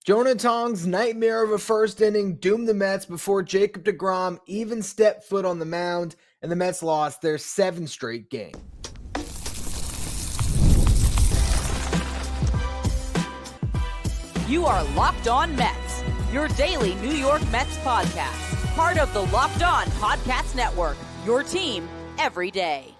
Jonah Tong's nightmare of a first inning doomed the Mets before Jacob deGrom even stepped foot on the mound, and the Mets lost their 7th straight game. You are Locked On Mets, your daily New York Mets podcast. Part of the Locked On Podcast Network, your team every day.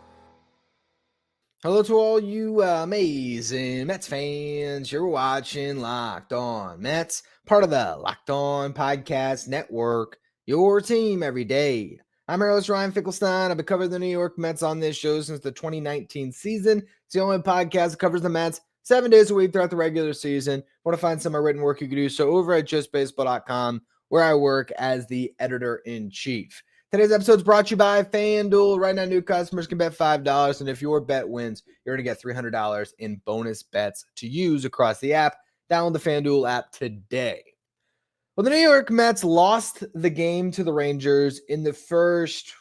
Hello to all you amazing Mets fans. You're watching Locked On Mets, part of the Locked On Podcast Network, your team every day. I'm your host, Ryan Finkelstein. I've been covering the New York Mets on this show since the 2019 season. It's the only podcast that covers the Mets 7 days a week throughout the regular season. Want to find some of my written work, you can do so over at justbaseball.com, where I work as the editor-in-chief. Today's episode is brought to you by FanDuel. Right now, new customers can bet $5, and if your bet wins, you're going to get $300 in bonus bets to use across the app. Download the FanDuel app today. Well, the New York Mets lost the game to the Rangers in the first,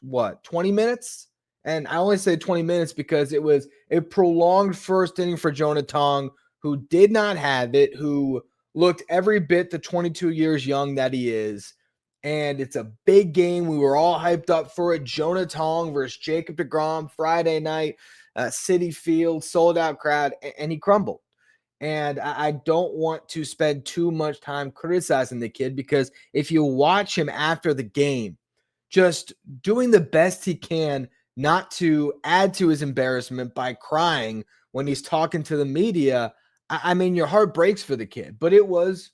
20 minutes? And I only say 20 minutes because it was a prolonged first inning for Jonah Tong, who did not have it, who looked every bit the 22 years young that he is. And it's a big game. We were all hyped up for it. Jonah Tong versus Jacob deGrom, Friday night, Citi Field, sold-out crowd, and he crumbled. And I don't want to spend too much time criticizing the kid, because if you watch him after the game, just doing the best he can not to add to his embarrassment by crying when he's talking to the media, I mean, your heart breaks for the kid, but it was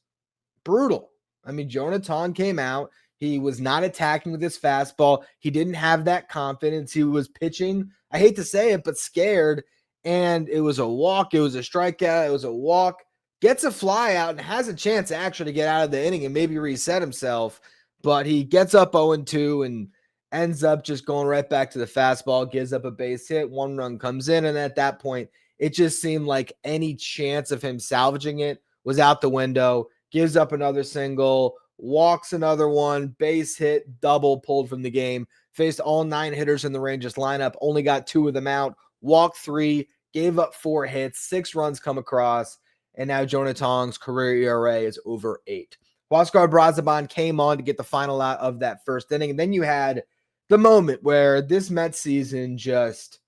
brutal. I mean, Jonah Tong came out. He was not attacking with his fastball. He didn't have that confidence. He was pitching, I hate to say it, but scared. And it was a walk. It was a strikeout. It was a walk. Gets a fly out and has a chance actually to get out of the inning and maybe reset himself. But he gets up 0-2 and ends up just going right back to the fastball, gives up a base hit. 1 run comes in. And at that point, it just seemed like any chance of him salvaging it was out the window. Gives up another single, walks another one, base hit, double, pulled from the game. Faced all 9 hitters in the Rangers lineup, only got 2 of them out, walked 3, gave up 4 hits, 6 runs come across, and now Jonah Tong's career ERA is over 8. Huascar Brazaban came on to get the final out of that first inning, and then you had the moment where this Mets season just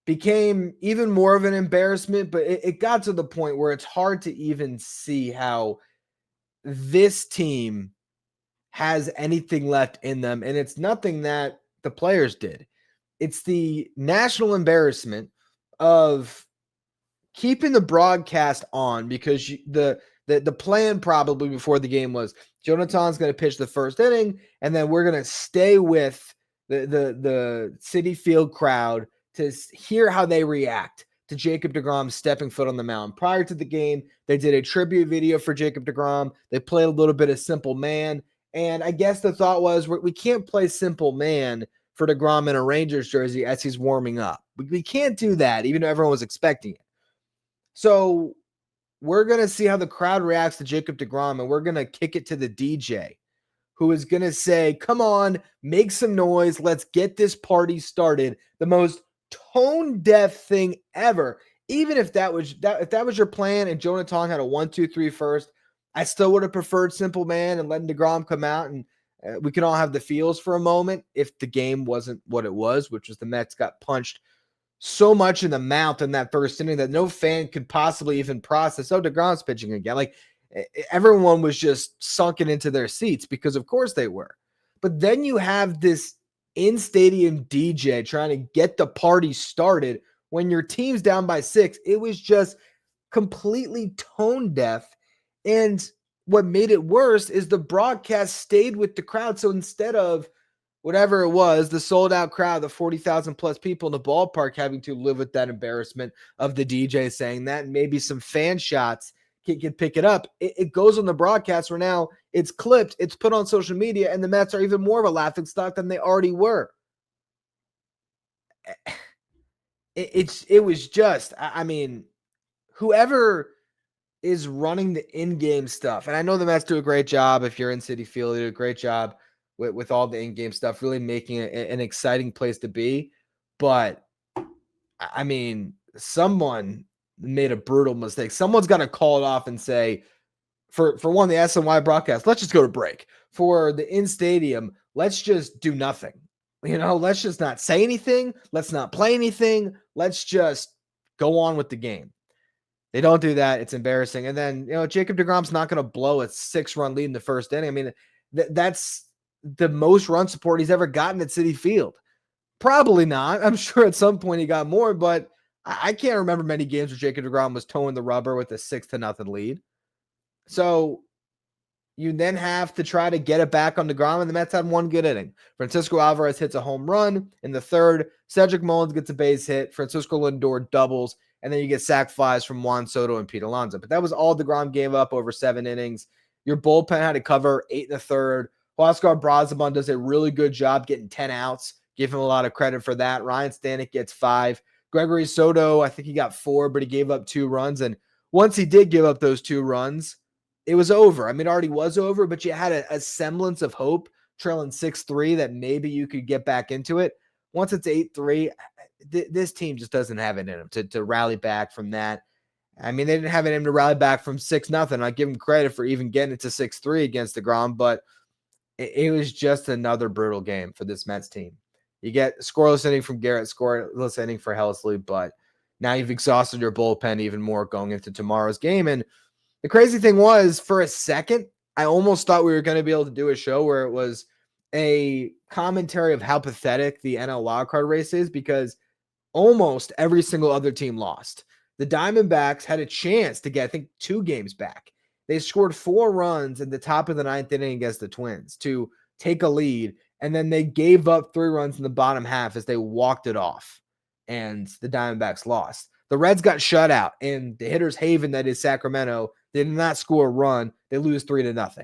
became even more of an embarrassment, but it got to the point where it's hard to even see how this team has anything left in them. And it's nothing that the players did. It's the national embarrassment of keeping the broadcast on, because the plan probably before the game was Jonah Tong's going to pitch the first inning, and then we're going to stay with the Citi Field crowd to hear how they react to Jacob deGrom stepping foot on the mound. Prior to the game, they did a tribute video for Jacob deGrom. They played a little bit of Simple Man. And I guess the thought was, we can't play Simple Man for deGrom in a Rangers jersey as he's warming up. We can't do that, even though everyone was expecting it. So we're going to see how the crowd reacts to Jacob deGrom, and we're going to kick it to the DJ, who is going to say, come on, make some noise. Let's get this party started. The most tone-deaf thing ever. Even if that was your plan and Jonah Tong had a 1-2-3 first, I still would have preferred Simple Man and letting deGrom come out, and we can all have the feels for a moment if the game wasn't what it was, which was the Mets got punched so much in the mouth in that first inning that no fan could possibly even process, oh, deGrom's pitching again. Like, everyone was just sunken into their seats, because of course they were. But then you have this in-stadium DJ trying to get the party started when your team's down by 6. It was just completely tone deaf. And what made it worse is the broadcast stayed with the crowd. So instead of whatever it was, the sold-out crowd, the 40,000 plus people in the ballpark having to live with that embarrassment of the DJ saying that, and maybe some fan shots can pick it up. It goes on the broadcast where now it's clipped, it's put on social media, and the Mets are even more of a laughingstock than they already were. It was just, I mean, whoever is running the in-game stuff, and I know the Mets do a great job. If you're in Citi Field, they do a great job with all the in-game stuff, really making it an exciting place to be. But I mean, someone made a brutal mistake. Someone's got to call it off and say, for one, the SNY broadcast, let's just go to break. For the in-stadium, let's just do nothing. Let's just not say anything. Let's not play anything. Let's just go on with the game. They don't do that. It's embarrassing. And then, Jacob deGrom's not going to blow a 6-run lead in the first inning. I mean, that's the most run support he's ever gotten at Citi Field. Probably not. I'm sure at some point he got more, but I can't remember many games where Jacob deGrom was towing the rubber with a 6-0 lead. So you then have to try to get it back on deGrom, and the Mets had one good inning. Francisco Alvarez hits a home run in the third. Cedric Mullins gets a base hit. Francisco Lindor doubles, and then you get sac flies from Juan Soto and Pete Alonso. But that was all deGrom gave up over 7 innings. Your bullpen had to cover 8 in the third. Oscar Braziman does a really good job getting 10 outs. Give him a lot of credit for that. Ryan Stanek gets 5. Gregory Soto, I think he got 4, but he gave up 2 runs. And once he did give up those 2 runs, it was over. I mean, it already was over, but you had a semblance of hope trailing 6-3 that maybe you could get back into it. Once it's 8-3, this team just doesn't have it in them to rally back from that. I mean, they didn't have it in them to rally back from 6-0. I give them credit for even getting it to 6-3 against deGrom, but it was just another brutal game for this Mets team. You get scoreless inning from Garrett, scoreless inning for Helsley, but now you've exhausted your bullpen even more going into tomorrow's game. And the crazy thing was, for a second, I almost thought we were going to be able to do a show where it was a commentary of how pathetic the NL wildcard race is, because almost every single other team lost. The Diamondbacks had a chance to get, I think, 2 games back. They scored 4 runs in the top of the 9th inning against the Twins to take a lead, and then they gave up 3 runs in the bottom half as they walked it off, and the Diamondbacks lost. The Reds got shut out, and the hitter's haven that is Sacramento did not score a run. They lose 3-0.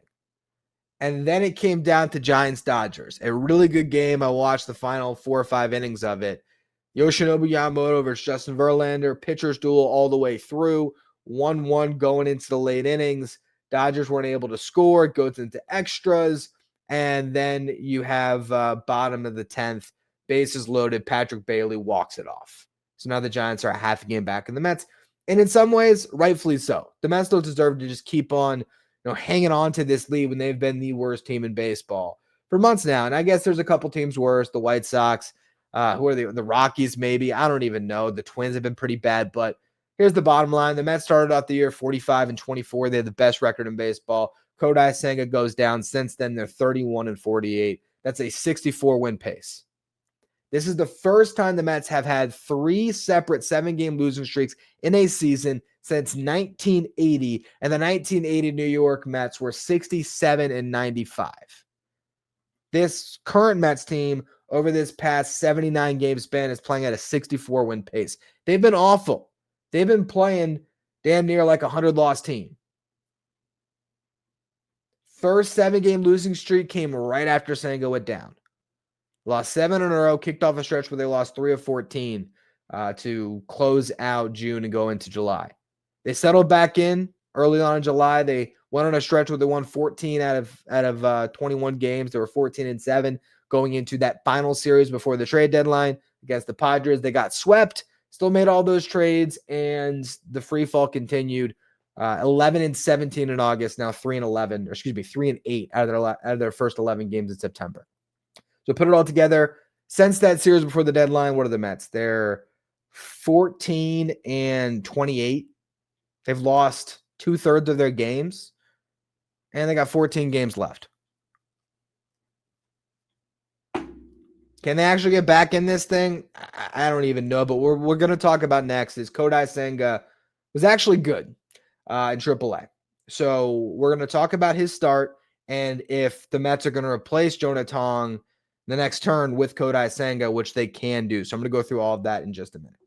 And then it came down to Giants-Dodgers, a really good game. I watched the final 4 or 5 innings of it. Yoshinobu Yamamoto versus Justin Verlander, pitchers duel all the way through, 1-1 going into the late innings. Dodgers weren't able to score. It goes into extras, and then you have bottom of the 10th, bases loaded. Patrick Bailey walks it off. So now the Giants are a half a game back in the Mets, and in some ways, rightfully so. The Mets don't deserve to just keep on hanging on to this lead when they've been the worst team in baseball for months now. And I guess there's a couple teams worse. The White Sox, who are the Rockies maybe. I don't even know. The Twins have been pretty bad, but here's the bottom line. The Mets started out the year 45-24. They had the best record in baseball. Kodai Senga goes down. Since then, they're 31-48. That's a 64-win pace. This is the first time the Mets have had 3 separate 7-game losing streaks in a season since 1980, and the 1980 New York Mets were 67-95. This current Mets team over this past 79 game span is playing at a 64-win pace. They've been awful. They've been playing damn near like a 100-loss team. First 7-game losing streak came right after Senga went down. Lost 7 in a row, kicked off a stretch where they lost 3 of 14 to close out June and go into July. They settled back in early on in July. They went on a stretch where they won 14 out of 21 games. They were 14-7 going into that final series before the trade deadline against the Padres. They got swept, still made all those trades, and the free fall continued. 11-17 in August, now 3-11, or excuse me, 3-8 out of their first 11 games in September. So put it all together. Since that series before the deadline, what are the Mets? They're 14-28. They've lost 2/3 of their games, and they got 14 games left. Can they actually get back in this thing? I don't even know, but we're going to talk about next is Kodai Senga was actually good in AAA. So we're going to talk about his start and if the Mets are going to replace Jonah Tong the next turn with Kodai Senga, which they can do. So I'm going to go through all of that in just a minute.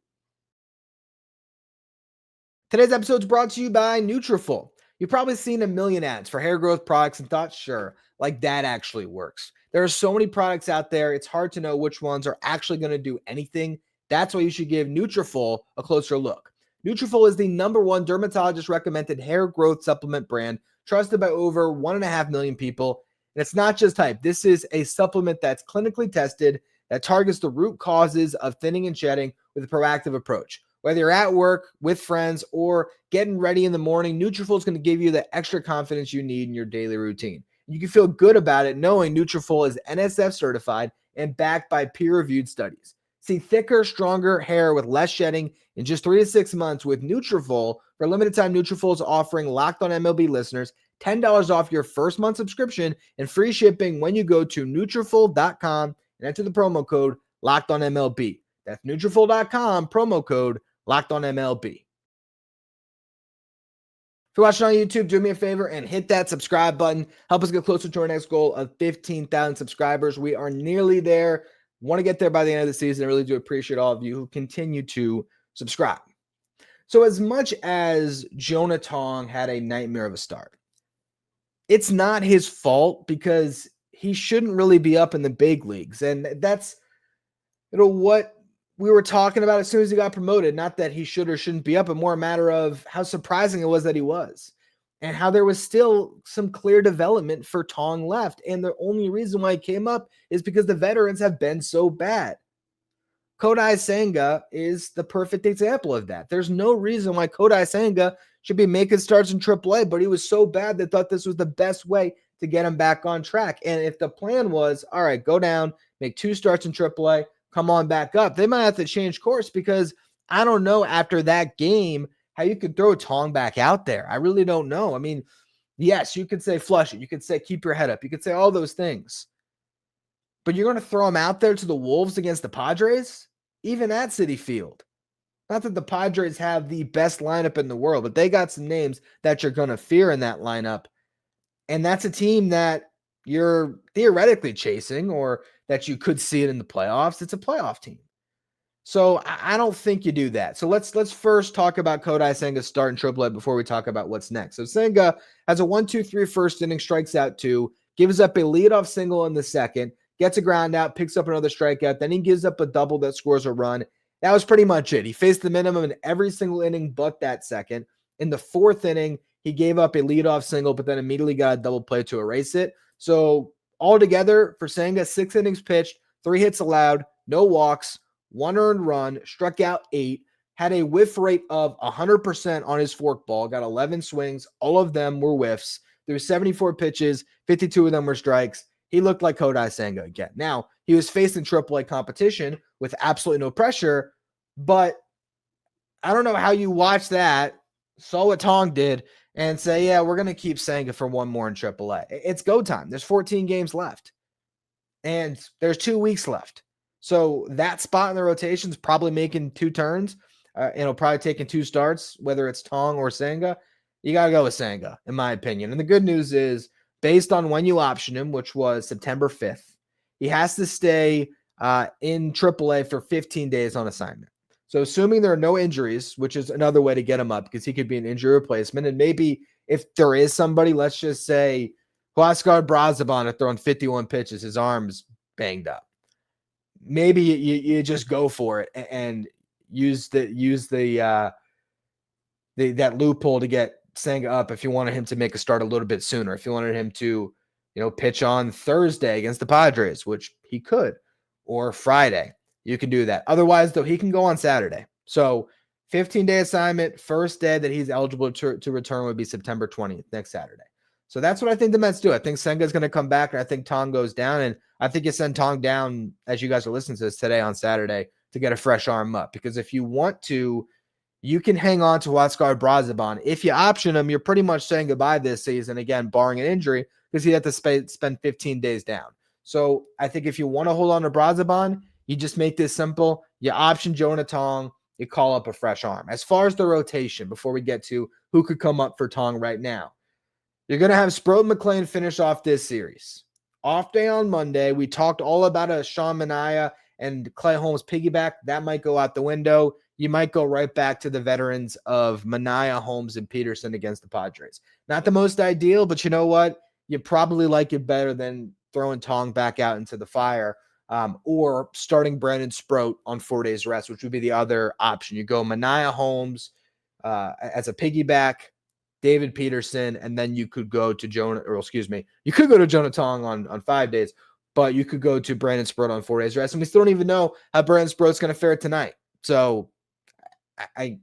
Today's episode is brought to you by Nutrafol. You've probably seen a million ads for hair growth products and thought, sure, like that actually works. There are so many products out there, it's hard to know which ones are actually going to do anything. That's why you should give Nutrafol a closer look. Nutrafol is the #1 dermatologist-recommended hair growth supplement brand, trusted by over 1.5 million people. And it's not just hype. This is a supplement that's clinically tested that targets the root causes of thinning and shedding with a proactive approach. Whether you're at work, with friends, or getting ready in the morning, Nutrafol is going to give you the extra confidence you need in your daily routine. You can feel good about it knowing Nutrafol is NSF certified and backed by peer-reviewed studies. See thicker, stronger hair with less shedding in just 3 to 6 months with Nutrafol. For a limited time, Nutrafol is offering Locked On MLB listeners $10 off your first month subscription and free shipping when you go to Nutrafol.com and enter the promo code Locked On MLB. That's Nutrafol.com, promo code Locked On MLB. If you're watching on YouTube, do me a favor and hit that subscribe button. Help us get closer to our next goal of 15,000 subscribers. We are nearly there. Want to get there by the end of the season. I really do appreciate all of you who continue to subscribe. So as much as Jonah Tong had a nightmare of a start, it's not his fault because he shouldn't really be up in the big leagues. And that's, what we were talking about as soon as he got promoted. Not that he should or shouldn't be up, but more a matter of how surprising it was that he was and how there was still some clear development for Tong left. And the only reason why he came up is because the veterans have been so bad. Kodai Senga is the perfect example of that. There's no reason why Kodai Senga should be making starts in AAA, but he was so bad they thought this was the best way to get him back on track. And if the plan was, all right, go down, make 2 starts in AAA, come on back up, they might have to change course because I don't know after that game how you could throw Tong back out there. I really don't know. I mean, yes, you could say flush it. You could say keep your head up. You could say all those things. But you're going to throw him out there to the Wolves against the Padres? Even at Citi Field. Not that the Padres have the best lineup in the world, but they got some names that you're going to fear in that lineup. And that's a team that you're theoretically chasing or that you could see it in the playoffs. It's a playoff team. So I don't think you do that. So let's first talk about Kodai Senga's start in AAA before we talk about what's next. So Senga has a 1-2-3 first inning, strikes out 2, gives up a leadoff single in the second, gets a ground out, picks up another strikeout, then he gives up a double that scores a run. That was pretty much it. He faced the minimum in every single inning but that second. In the 4th inning, he gave up a leadoff single, but then immediately got a double play to erase it. So altogether for Senga, 6 innings pitched, 3 hits allowed, no walks, 1 earned run, struck out 8, had a whiff rate of 100% on his forkball, got 11 swings. All of them were whiffs. There were 74 pitches, 52 of them were strikes. He looked like Kodai Senga again. Now, he was facing AAA competition with absolutely no pressure, but I don't know how you watch that, saw what Tong did, and say, yeah, we're going to keep Senga for 1 more in AAA. It's go time. There's 14 games left, and there's 2 weeks left. So that spot in the rotation is probably making 2 turns. It'll probably taking 2 starts, whether it's Tong or Senga. You got to go with Senga, in my opinion. And the good news is, based on when you option him, which was September 5th, he has to stay in AAA for 15 days on assignment. So assuming there are no injuries, which is another way to get him up because he could be an injury replacement. And maybe if there is somebody, let's just say Huascar Brazaban throwing 51 pitches, his arm's banged up. Maybe you just go for it and use that loophole to get Senga up if you wanted him to make a start a little bit sooner. If you wanted him to, pitch on Thursday against the Padres, which he could, or Friday, you can do that. Otherwise, though, he can go on Saturday. So 15-day assignment, first day that he's eligible to return would be September 20th, next Saturday. So that's what I think the Mets do. I think Senga's going to come back, and I think Tong goes down. And I think you send Tong down, as you guys are listening to this today on Saturday, to get a fresh arm up. Because if you want to, you can hang on to Huascar Brazaban. If you option him, you're pretty much saying goodbye this season, again, barring an injury, because he'd have to spend 15 days down. So I think if you want to hold on to Brazaban, you just make this simple. You option Jonah Tong, you call up a fresh arm. As far as the rotation, before we get to who could come up for Tong right now, you're going to have Sproat McClain finish off this series. Off day on Monday, we talked all about a Sean Manaea and Clay Holmes piggyback. That might go out the window. You might go right back to the veterans of Manaea, Holmes, and Peterson against the Padres. Not the most ideal, but you know what? You probably like it better than throwing Tong back out into the fire or starting Brandon Sproat on 4 days rest, which would be the other option. You go Manaea, Holmes as a piggyback, David Peterson, and then you could go to Jonah Tong on 5 days, but you could go to Brandon Sproat on 4 days rest. And we still don't even know how Brandon Sproat's going to fare tonight. So I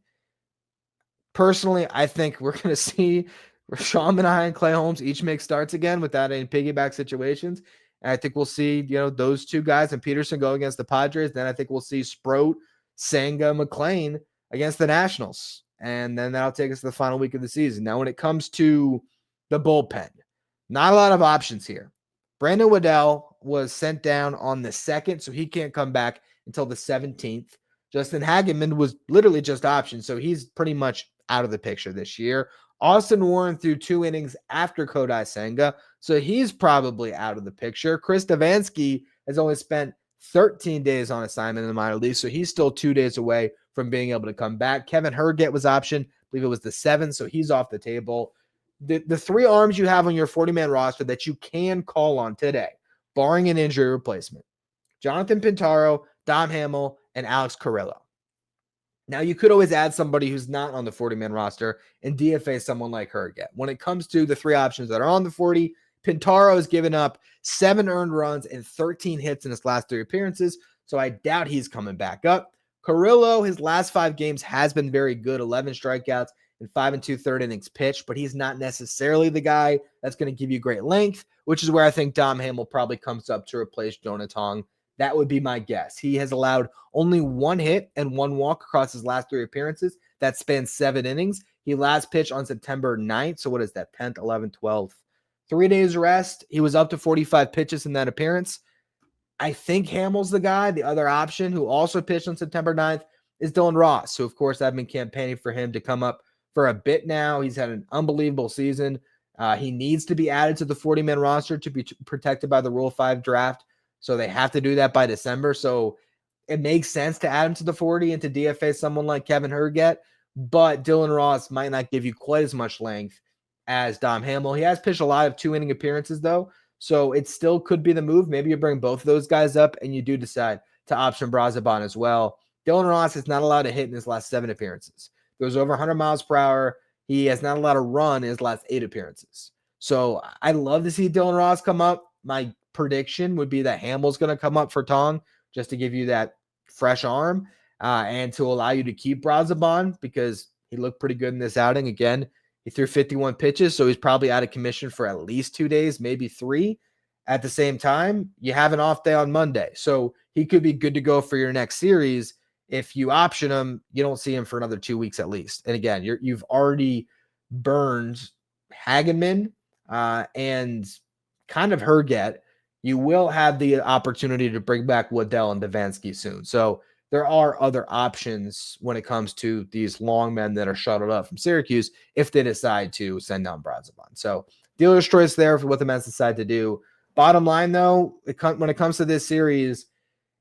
personally, I think we're going to see Rashawn Minaya and Clay Holmes each make starts again without any piggyback situations. And I think we'll see, those two guys and Peterson go against the Padres. Then I think we'll see Sproat, Senga, McLean against the Nationals. And then that'll take us to the final week of the season. Now, when it comes to the bullpen, not a lot of options here. Brandon Waddell was sent down on the 2nd, so he can't come back until the 17th. Justin Hageman was literally just optioned, so he's pretty much out of the picture this year. Austin Warren threw 2 innings after Kodai Senga, so he's probably out of the picture. Chris Devanski has only spent 13 days on assignment in the minor league, so he's still 2 days away from being able to come back. Kevin Herget was optioned. I believe it was the 7th, so he's off the table. The 3 arms you have on your 40-man roster that you can call on today, barring an injury replacement: Jonathan Pintaro, Dom Hamel, and Alex Carrillo. Now, you could always add somebody who's not on the 40-man roster and DFA someone like Herget. When it comes to the 3 options that are on the 40, Pintaro has given up 7 earned runs and 13 hits in his last 3 appearances, so I doubt he's coming back up. Carrillo, his last 5 games has been very good, 11 strikeouts and 5 2/3 innings pitched, but he's not necessarily the guy that's going to give you great length, which is where I think Dom Hamel probably comes up to replace Jonah Tong. That would be my guess. He has allowed only 1 hit and 1 walk across his last 3 appearances. That spans 7 innings. He last pitched on September 9th. So what is that? 10th, 11th, 12th. 3 days rest. He was up to 45 pitches in that appearance. I think Hamel's the guy. The other option, who also pitched on September 9th, is Dylan Ross, who, of course, I've been campaigning for him to come up for a bit now. He's had an unbelievable season. He needs to be added to the 40-man roster to be protected by the Rule 5 draft. So they have to do that by December. So it makes sense to add him to the 40 and to DFA someone like Kevin Herget. But Dylan Ross might not give you quite as much length as Dom Hamel. He has pitched a lot of 2-inning appearances, though. So it still could be the move. Maybe you bring both of those guys up and you do decide to option Brazoban as well. Dylan Ross is not allowed to hit in his last 7 appearances. Goes over 100 miles per hour. He has not allowed to run in his last 8 appearances. So I love to see Dylan Ross come up. My prediction would be that Hamel's going to come up for Tong just to give you that fresh arm and to allow you to keep Brazoban because he looked pretty good in this outing. Again, he threw 51 pitches, so he's probably out of commission for at least 2 days, maybe 3. At the same time, you have an off day on Monday, so he could be good to go for your next series. If you option him, you don't see him for another 2 weeks at least. And again, you've already burned Hageman and kind of Herget. You will have the opportunity to bring back Waddell and Devanski soon. So there are other options when it comes to these long men that are shuttled up from Syracuse if they decide to send down Brazoban. So dealer's choice there for what the Mets decide to do. Bottom line, though, when it comes to this series,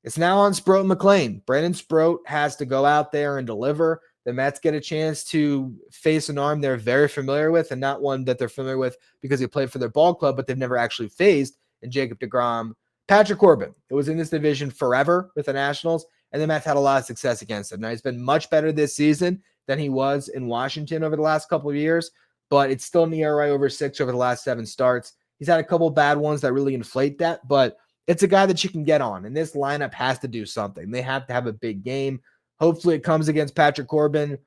it's now on Sproat and McLean. Brandon Sproat has to go out there and deliver. The Mets get a chance to face an arm they're very familiar with, and not one that they're familiar with because he played for their ball club, but they've never actually faced, in Jacob DeGrom. Patrick Corbin, who was in this division forever with the Nationals, and the Mets had a lot of success against him. Now, he's been much better this season than he was in Washington over the last couple of years, but it's still an ERA over 6 over the last 7 starts. He's had a couple bad ones that really inflate that, but it's a guy that you can get on, and this lineup has to do something. They have to have a big game. Hopefully it comes against Patrick Corbin.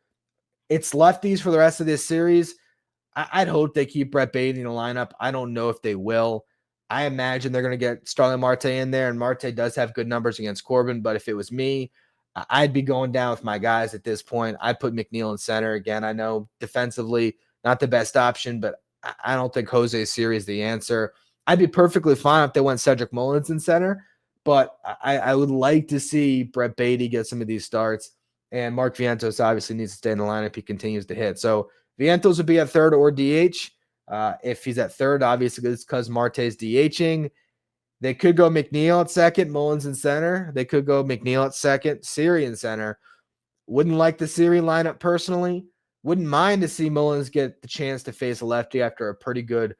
It's lefties for the rest of this series. I'd hope they keep Brett Baty in the lineup. I don't know if they will. I imagine they're going to get Starling Marte in there, and Marte does have good numbers against Corbin, but if it was me, I'd be going down with my guys at this point. I'd put McNeil in center. Again, I know defensively not the best option, but I don't think Jose Siri is the answer. I'd be perfectly fine if they went Cedric Mullins in center, but I would like to see Brett Baty get some of these starts, and Mark Vientos obviously needs to stay in the lineup if he continues to hit. So Vientos would be at third or DH. If he's at third, obviously it's because Marte's DHing. They could go McNeil at second, Mullins in center. They could go McNeil at second, Siri in center. Wouldn't like the Siri lineup personally. Wouldn't mind to see Mullins get the chance to face a lefty after a pretty good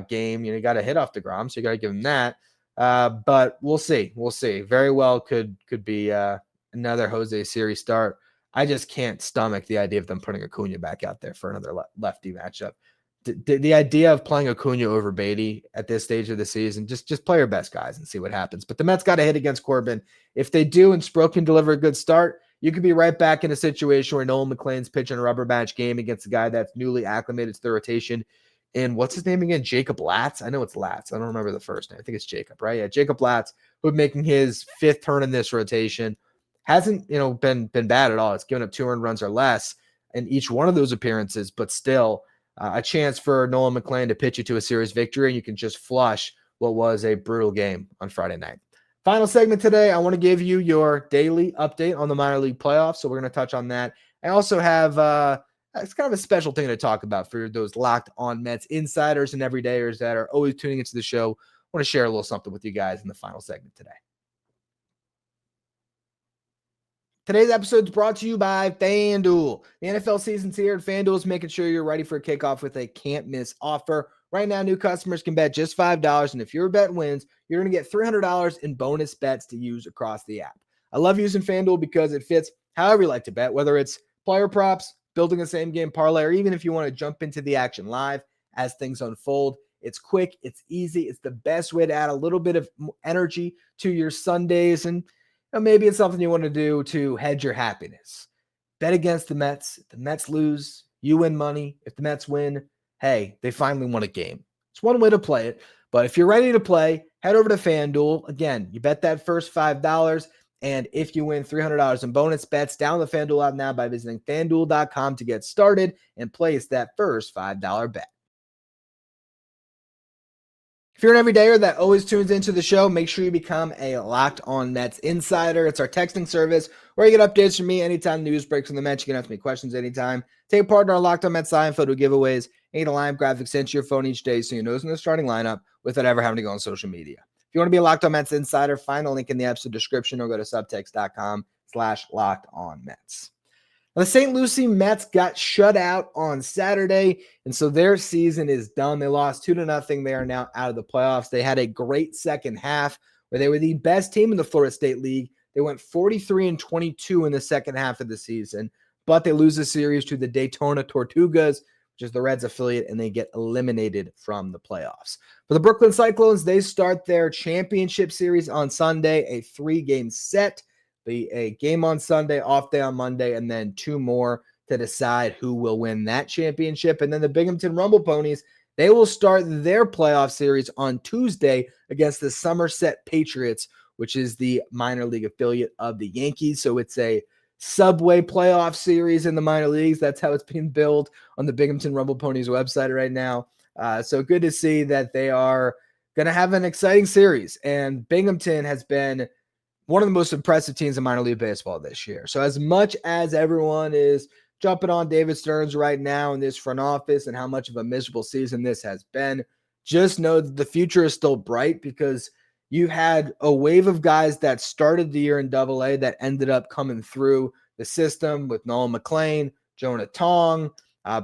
game. You got to hit off DeGrom, so you got to give him that. But we'll see. We'll see. Very well could be another Jose Siri start. I just can't stomach the idea of them putting Acuna back out there for another lefty matchup. The idea of playing Acuna over Baty at this stage of the season, just play your best guys and see what happens. But the Mets got to hit against Corbin. If they do and Sproat can deliver a good start, you could be right back in a situation where Nolan McLean's pitching a rubber match game against a guy that's newly acclimated to the rotation. And what's his name again? Jacob Latz? I know it's Latz. I don't remember the first name. I think it's Jacob, right? Yeah, Jacob Latz, who's making his 5th turn in this rotation. Hasn't, been bad at all. It's given up 2 earned runs or less in each one of those appearances, but still a chance for Nolan McLean to pitch you to a series victory, and you can just flush what was a brutal game on Friday night. Final segment today, I want to give you your daily update on the minor league playoffs, so we're going to touch on that. I also have it's kind of a special thing to talk about for those Locked On Mets insiders and everydayers that are always tuning into the show. I want to share a little something with you guys in the final segment today. Today's episode is brought to you by FanDuel. The NFL season's here, and FanDuel is making sure you're ready for a kickoff with a can't-miss offer. Right now, new customers can bet just $5, and if your bet wins, you're going to get $300 in bonus bets to use across the app. I love using FanDuel because it fits however you like to bet, whether it's player props, building a same-game parlay, or even if you want to jump into the action live as things unfold. It's quick, it's easy, it's the best way to add a little bit of energy to your Sundays, and maybe it's something you want to do to hedge your happiness. Bet against the Mets. If the Mets lose, you win money. If the Mets win, hey, they finally won a game. It's one way to play it, but if you're ready to play, head over to FanDuel. Again, you bet that first $5, and if you win $300 in bonus bets, download the FanDuel app now by visiting FanDuel.com to get started and place that first $5 bet. If you're an everydayer that always tunes into the show, make sure you become a Locked On Mets insider. It's our texting service where you get updates from me anytime news breaks from the Mets. You can ask me questions anytime. Take part in our Locked On Mets side photo giveaways. And a live graphic sent to your phone each day so you know who's in the starting lineup without ever having to go on social media. If you want to be a Locked On Mets insider, find a link in the episode description or go to subtext.com/LockedOnMets. The St. Lucie Mets got shut out on Saturday, and so their season is done. They lost 2-0. They are now out of the playoffs. They had a great second half where they were the best team in the Florida State League. They went 43-22 in the second half of the season, but they lose the series to the Daytona Tortugas, which is the Reds affiliate, and they get eliminated from the playoffs. For the Brooklyn Cyclones, they start their championship series on Sunday, a 3-game set. A game on Sunday, off day on Monday, and then 2 more to decide who will win that championship. And then the Binghamton Rumble Ponies, they will start their playoff series on Tuesday against the Somerset Patriots, which is the minor league affiliate of the Yankees. So it's a subway playoff series in the minor leagues. That's how it's being billed on the Binghamton Rumble Ponies website right now. So good to see that they are going to have an exciting series. And Binghamton has been one of the most impressive teams in minor league baseball this year. So as much as everyone is jumping on David Stearns right now in this front office and how much of a miserable season this has been, just know that the future is still bright because you had a wave of guys that started the year in AA that ended up coming through the system with Nolan McLean, Jonah Tong,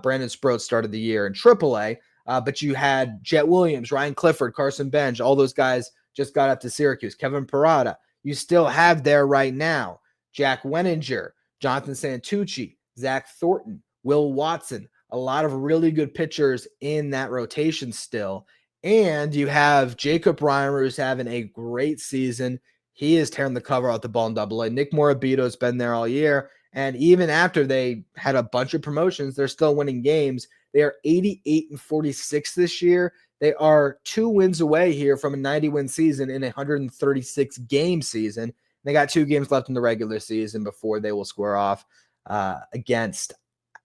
Brandon Sproat started the year in AAA, but you had Jet Williams, Ryan Clifford, Carson Bench, all those guys just got up to Syracuse, Kevin Parada. You still have there right now Jack Wenninger, Jonathan Santucci, Zach Thornton, Will Watson, a lot of really good pitchers in that rotation still. And you have Jacob Reimer, who's having a great season. He is tearing the cover off the ball in AA. Nick Morabito's been there all year. And even after they had a bunch of promotions, they're still winning games. They are 88-46 this year. They are 2 wins away here from a 90-win season in a 136-game season. They got 2 games left in the regular season before they will square off against,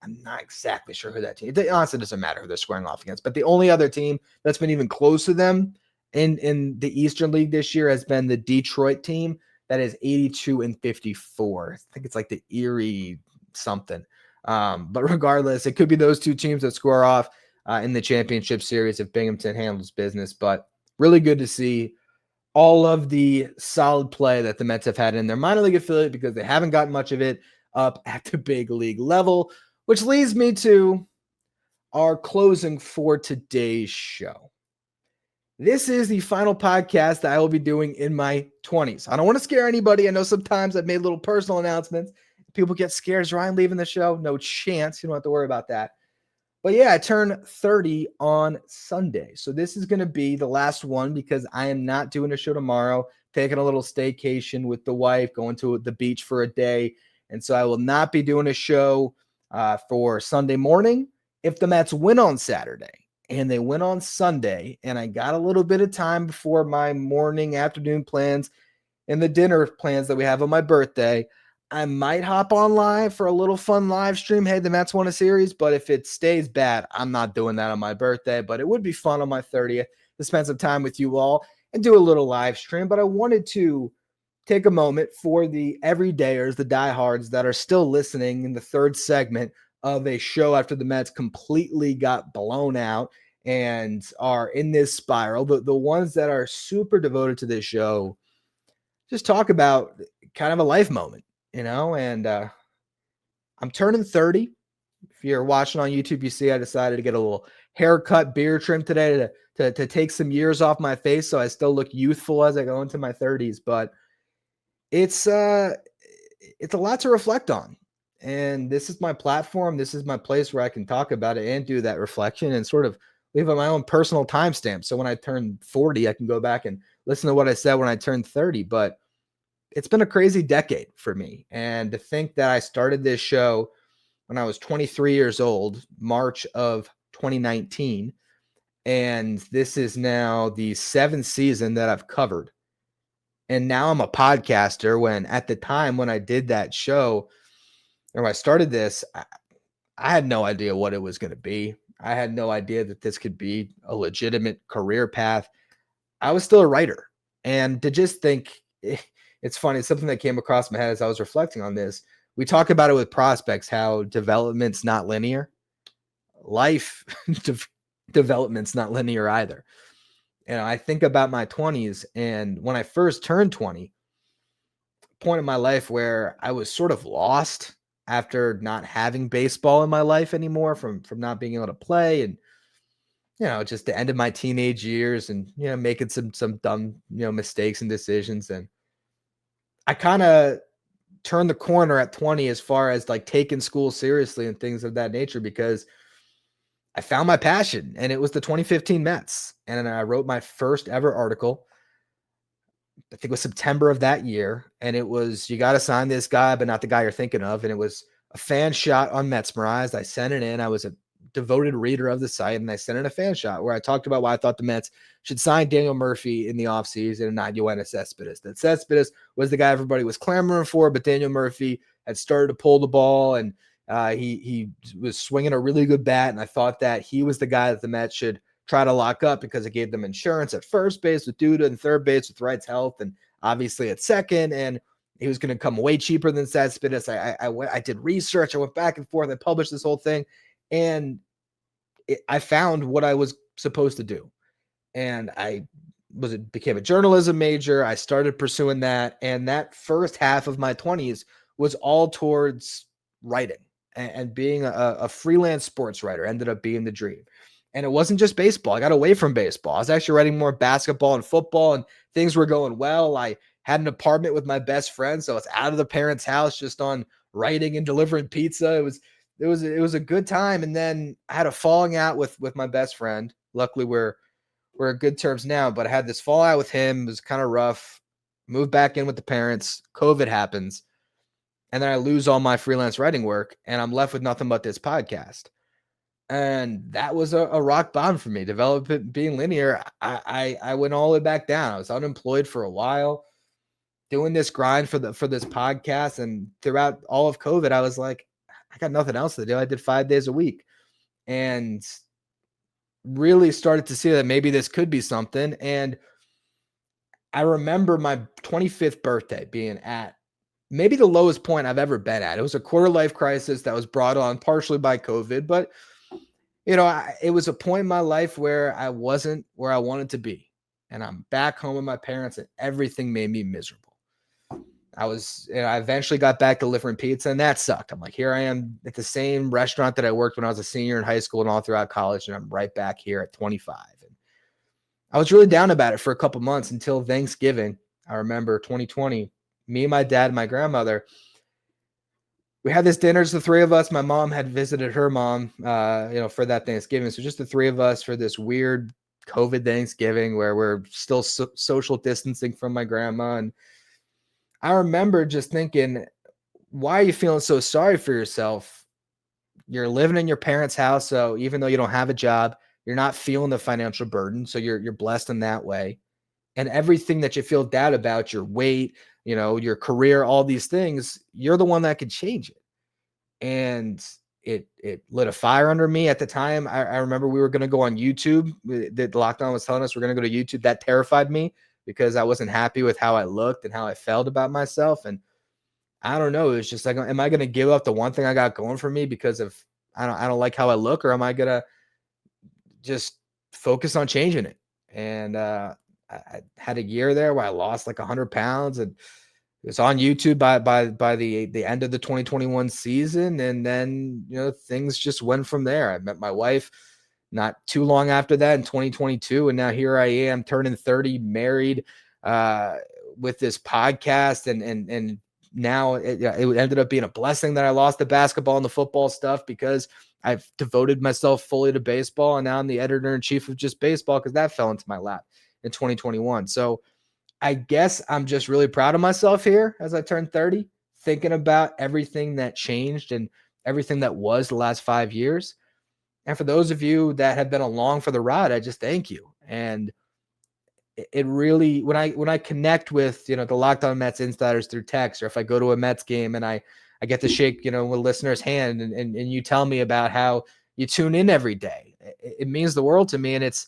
I'm not exactly sure who that team. It honestly doesn't matter who they're squaring off against. But the only other team that's been even close to them in the Eastern League this year has been the Detroit team that is 82-54. I think it's like the Erie something. But regardless, it could be those 2 teams that square off in the championship series if Binghamton handles business. But really good to see all of the solid play that the Mets have had in their minor league affiliate because they haven't gotten much of it up at the big league level, which leads me to our closing for today's show. This is the final podcast that I will be doing in my 20s. I don't want to scare anybody. I know sometimes I've made little personal announcements. People get scared. Is Ryan leaving the show? No chance. You don't have to worry about that. But yeah, I turn 30 on Sunday. So this is going to be the last one because I am not doing a show tomorrow, taking a little staycation with the wife, going to the beach for a day. And so I will not be doing a show for Sunday morning. If the Mets win on Saturday and they win on Sunday, and I got a little bit of time before my morning, afternoon plans and the dinner plans that we have on my birthday, I might hop on live for a little fun live stream. Hey, the Mets won a series, but if it stays bad, I'm not doing that on my birthday. But it would be fun on my 30th to spend some time with you all and do a little live stream. But I wanted to take a moment for the everydayers, the diehards that are still listening in the third segment of a show after the Mets completely got blown out and are in this spiral. The ones that are super devoted to this show, just talk about kind of a life moment, and I'm turning 30. If you're watching on YouTube, you see I decided to get a little haircut, beard trim today to take some years off my face so I still look youthful as I go into my 30s. But it's a lot to reflect on. And this is my platform. This is my place where I can talk about it and do that reflection and sort of leave on my own personal timestamp. So when I turn 40, I can go back and listen to what I said when I turned 30. But it's been a crazy decade for me. And to think that I started this show when I was 23 years old, March of 2019, and this is now the 7th season that I've covered. And now I'm a podcaster, when at the time when I did that show, or when I started this, I had no idea what it was going to be. I had no idea that this could be a legitimate career path. I was still a writer. And to just think, it's funny, it's something that came across my head as I was reflecting on this. We talk about it with prospects, how development's not linear. Life development's not linear either. I think about my 20s, and when I first turned 20, point in my life where I was sort of lost after not having baseball in my life anymore, from not being able to play, and just the end of my teenage years, and making some dumb mistakes and decisions. And I kind of turned the corner at 20 as far as like taking school seriously and things of that nature, because I found my passion, and it was the 2015 Mets. And I wrote my first ever article, I think it was September of that year. And it was, you got to sign this guy, but not the guy you're thinking of. And it was a fan shot on Metsmerized. I sent it in. I was a devoted reader of the site, and I sent in a fan shot where I talked about why I thought the Mets should sign Daniel Murphy in the offseason and not Yoenis Cespedes. That Cespedes was the guy everybody was clamoring for, but Daniel Murphy had started to pull the ball, and he was swinging a really good bat, and I thought that he was the guy that the Mets should try to lock up, because it gave them insurance at first base with Duda and third base with Wright's health, and obviously at second, and he was going to come way cheaper than Cespedes. I did research. I went back and forth. I published this whole thing, and I found what I was supposed to do. And I became a journalism major. I started pursuing that, and that first half of my 20s was all towards writing. And being a freelance sports writer ended up being the dream. And it wasn't just baseball. I got away from baseball. I was actually writing more basketball and football, and things were going well. I had an apartment with my best friend, so I was out of the parents' house just on writing and delivering pizza. It was a good time. And then I had a falling out with my best friend. Luckily, we're at good terms now, but I had this fallout with him. It was kind of rough. Moved back in with the parents. COVID happens. And then I lose all my freelance writing work, and I'm left with nothing but this podcast. And that was a rock bottom for me. Development being linear, I went all the way back down. I was unemployed for a while, doing this grind for this podcast. And throughout all of COVID, I was like, I got nothing else to do. I did 5 days a week, and really started to see that maybe this could be something. And I remember my 25th birthday being at maybe the lowest point I've ever been at. It was a quarter life crisis that was brought on partially by COVID, but it was a point in my life where I wasn't where I wanted to be. And I'm back home with my parents, and everything made me miserable. I eventually got back delivering pizza, and that sucked. I'm like, here I am at the same restaurant that I worked when I was a senior in high school and all throughout college, and I'm right back here at 25. And I was really down about it for a couple months until Thanksgiving. I remember 2020, me, my dad, and my grandmother, we had this dinner, just the three of us. My mom had visited her mom, for that Thanksgiving. So just the three of us for this weird COVID Thanksgiving where we're still social distancing from my grandma. And I remember just thinking, why are you feeling so sorry for yourself? You're living in your parents' house, so even though you don't have a job, you're not feeling the financial burden, so you're blessed in that way. And everything that you feel doubt about, your weight, your career, all these things, you're the one that could change it. And it lit a fire under me at the time. I remember we were going to go on YouTube. The lockdown was telling us we're going to go to YouTube. That terrified me because I wasn't happy with how I looked and how I felt about myself. And I don't know. It's just like, am I going to give up the one thing I got going for me because of I don't like how I look, or am I going to just focus on changing it? And I had a year there where I lost like 100 pounds, and it was on YouTube by the end of the 2021 season. And then, things just went from there. I met my wife not too long after that in 2022. And now here I am turning 30, married, with this podcast. And now it ended up being a blessing that I lost the basketball and the football stuff because I've devoted myself fully to baseball. And now I'm the editor-in-chief of just baseball because that fell into my lap in 2021. So I guess I'm just really proud of myself here as I turn 30, thinking about everything that changed and everything that was the last 5 years. And for those of you that have been along for the ride, I just thank you. And it really, when I connect with, the Locked On Mets insiders through text, or if I go to a Mets game and I get to shake, a listener's hand and you tell me about how you tune in every day, it means the world to me. And it's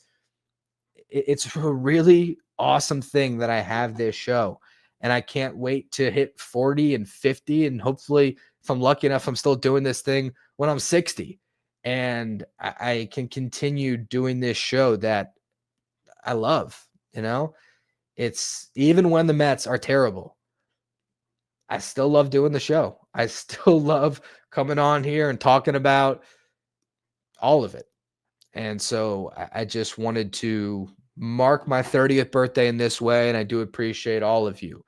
a really awesome thing that I have this show, and I can't wait to hit 40 and 50. And hopefully, if I'm lucky enough, I'm still doing this thing when I'm 60, and I can continue doing this show that I love. It's even when the Mets are terrible, I still love doing the show. I still love coming on here and talking about all of it. And so I just wanted to mark my 30th birthday in this way. And I do appreciate all of you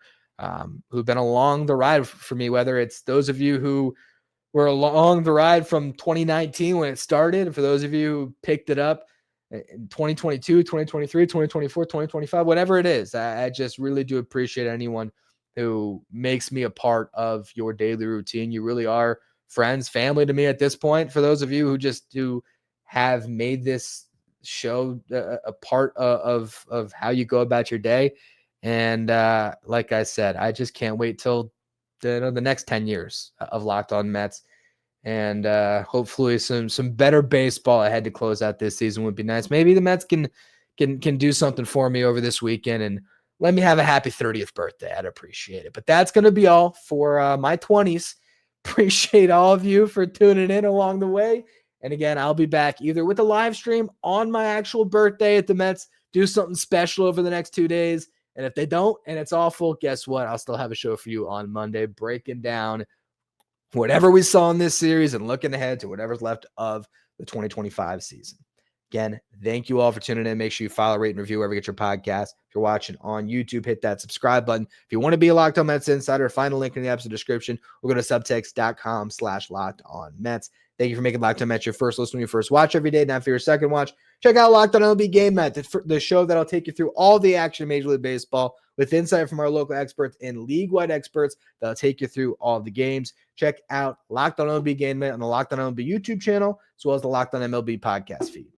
who've been along the ride for me, whether it's those of you who were along the ride from 2019 when it started, and for those of you who picked it up in 2022, 2023, 2024, 2025, whatever it is. I just really do appreciate anyone who makes me a part of your daily routine. You really are friends, family to me at this point. For those of you who have made this show a part of how you go about your day. And like I said, I just can't wait till the next 10 years of Locked On Mets. And hopefully some better baseball ahead to close out this season would be nice. Maybe the Mets can do something for me over this weekend and let me have a happy 30th birthday. I'd appreciate it. But that's going to be all for my 20s. Appreciate all of you for tuning in along the way. And again, I'll be back either with a live stream on my actual birthday at the Mets, do something special over the next 2 days. And if they don't, and it's awful, guess what? I'll still have a show for you on Monday, breaking down whatever we saw in this series and looking ahead to whatever's left of the 2025 season. Again, thank you all for tuning in. Make sure you follow, rate, and review wherever you get your podcast. If you're watching on YouTube, hit that subscribe button. If you want to be a Locked On Mets insider, find a link in the episode description or go to subtext.com/LockedOnMets. Thank you for making Locked On Mets your first listen, your first watch every day. Now for your second watch, check out Locked On MLB Game Night, the show that'll take you through all the action in Major League Baseball with insight from our local experts and league-wide experts that'll take you through all the games. Check out Locked On MLB Game Night on the Locked On MLB YouTube channel, as well as the Locked On MLB podcast feed.